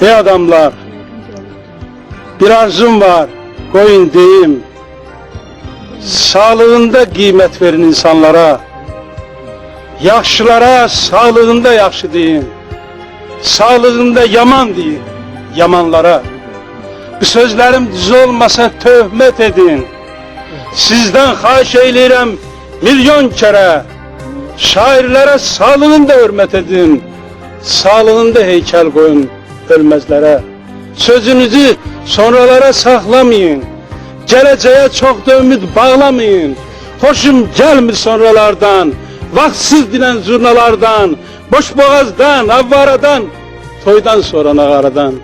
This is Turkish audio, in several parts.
Ey adamlar, bir arzum var, koyun deyim. Sağlığında kıymet verin insanlara. Yaxşılara sağlığında yaxşı deyin. Sağlığında yaman deyin, yamanlara. Bu sözlerim düz olmasa töhmet edin. Sizden xahiş eyleyirəm milyon kere. Şairlere sağlığında hürmet edin. Sağlığında heykel koyun ölmezlere. Sözünüzü sonralara saklamayın. Geleceğe çok da ümit bağlamayın. Hoşum gelmir sonralardan, vaksız dinen zurnalardan, boş boğazdan, avvaradan, toydan sonra nağaradan.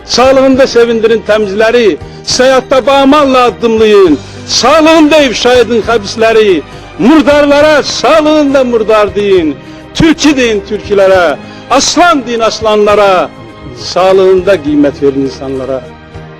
Sağlığında sevindirin temizleri, seyahatta bağmanla adımlayın. Sağlığında ifşa edin habisleri, murdarlara sağlığında murdar deyin. Türkü deyin türkülere, aslan deyin aslanlara, sağlığında kıymet verin insanlara.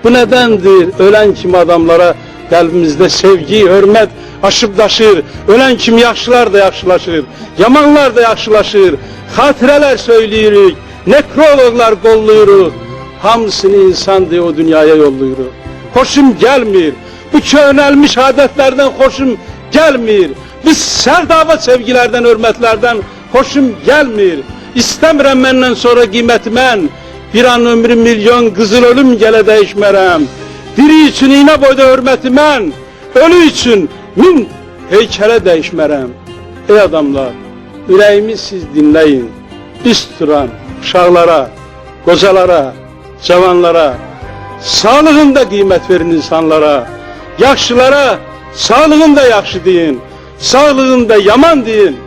Bu nedendir ölen kimi adamlara kalbimizde sevgi, hürmet aşıp taşır. Ölen kimi yaxşılar da yaxşılaşır, yamanlar da yaxşılaşır. Hatireler söyleyirik, nekrologlar kolluyuruk. Hamısını insan diye o dünyaya yolluyuruk. Hoşum gelmir, bu könelmiş adetlerden hoşum gelmir. Biz serdava sevgilerden, hürmetlerden hoşum gelmir. İstemirəm məndən sonra qiymət mən, bir an ömrü milyon kızıl ölüm gələ dəyişmərəm. Diri üçün iğne boyda hürməti mən, ölü üçün min heykələ dəyişmərəm. Ey adamlar, ürəyimi siz dinləyin. Biz tuturan uşaqlara, qocalara, cavanlara, sağlığında qiymət verin insanlara. Yaxşılara sağlığında yaxşı deyin, sağlığında yaman deyin.